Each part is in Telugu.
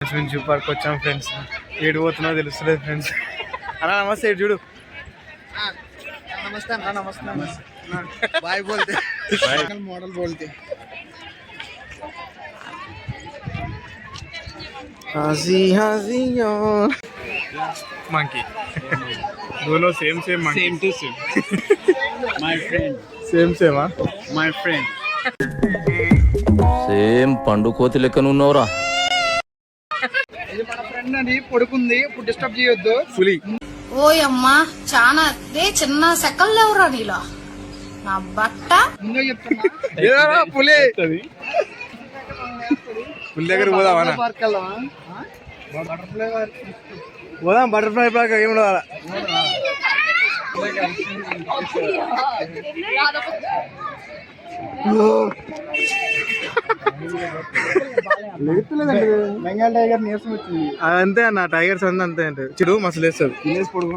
నుంచి పార్క్ వచ్చాం ఫ్రెండ్స్. ఏడు పోతున్నా తెలుస్తలేదు ఫ్రెండ్స్. అన్నా నమస్తే. ఏడు చూడు. नमस्ते ना, नमस्ते भाई बोलते मॉडल बोलते हंसी हंसी मंकी दोनों same same same to same my friend same same my friend same పండు కోతి లెక్కన ఉన్నవరా. ఇది మన ఫ్రెండ్ అని పడుకుంది, ఇప్పుడు డిస్టర్బ్ చేయొద్దు. పులి ఓయమ్మా చాలా చిన్న సెకల్ లేవురా నీలో నా బట్ట. ముందే చెప్తున్నా పులి పులి దగ్గర పోదామా? పార్క్ వెళ్దామా? బటర్ఫ్లై పార్క్ పోదాం. బటర్ఫ్లై పార్క్ ఏమి ఉండాలి? బెంగాల్ టైగర్ నీరసం వచ్చింది. అంతే అన్న, టైగర్స్ అంతా అంతే అంటే చిడు మసలు వేస్తుంది. తినేసి పడుకో.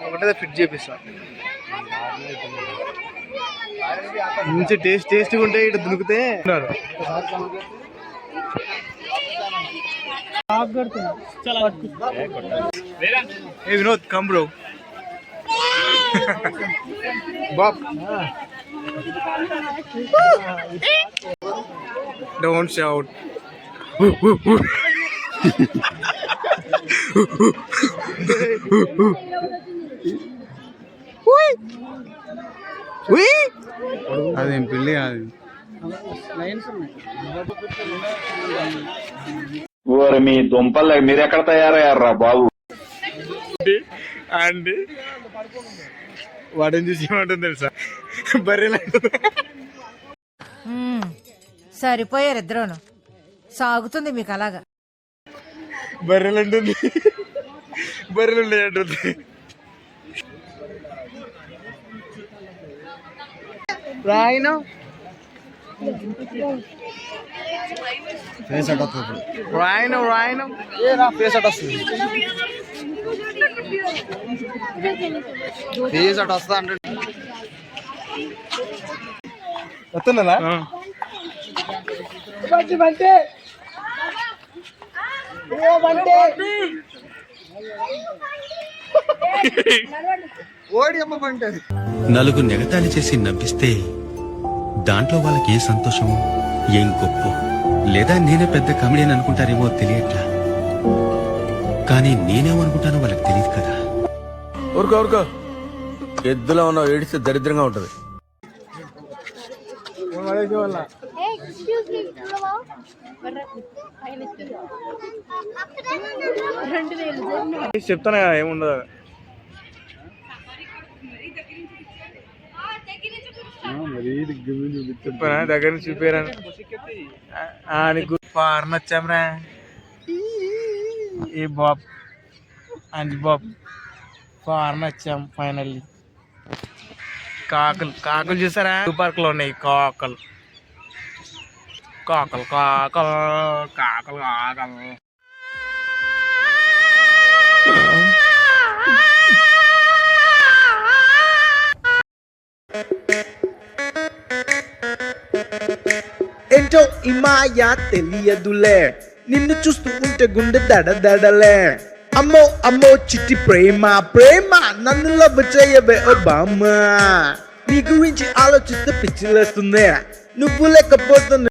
ఒకటే ఫిట్ చేపిస్తా. మంచి టేస్ట్గా ఉంటే ఇటు దునికితే ఏ Vinod come bro. Bob don't shout. అదేం పిల్లి అది. ఓరి మీ దుంపలు మీరెక్కడ తయారయ్యారా బాబు? అండి వాటిని చూసి ఏమంటుంది తెలుసా? బర్రెలు సరిపోయారు ఇద్దరును. సాగుతుంది మీకు అలాగా. బర్రెలు అంటుంది, బర్రెలు ఉండే అంటుంది. రాయినా ఫేస్ అట్ వస్తుంది. రాయినా రాయినా ఫేస్ అట్ వస్తుంది. ఫేస్ అట్ వస్తుంది అంటే వస్తుందా? ఓడి అమ్మ బంటే. నలుగురు నెగతాళి చేసి నవ్విస్తే దాంట్లో వాళ్ళకి ఏ సంతోషమో ఏం గొప్ప, లేదా నేనే పెద్ద కమెడియన్ అనుకుంటారేమో తెలియట్లా. కానీ నేనేమనుకుంటానో వాళ్ళకి తెలియదు కదా. ఊరుకో ఊరుకో, ఎద్దులో ఉన్న ఏడిస్తే దరిద్రంగా ఉంటది. చెప్తాను కదా ఏముండదు. చెప్పనా దగ్గర నుంచి చూపారని నీకు ఫారెన్ వచ్చాంరా. ఏ బాబ్ అంజి బాబ్ ఫారెన్ వచ్చాం ఫైనల్లీ. కాకులు కాకులు చూసారా? పార్క్ లో ఉన్నాయి కాకులు కాకులు కాకులు కాకులు కాకులు. ఏంటో ఈ మాయా తెలియదులే, నిన్ను చూస్తూ ఉంటే గుండె దడదడలే. అమ్మో అమ్మో చిట్టి ప్రేమ ప్రేమ, నన్ను లవ్ చేయవే ఓ బామ్మ. నీ గురించి ఆలోచిస్తే పిచ్చిలేస్తుంది, నువ్వు లేకపోతే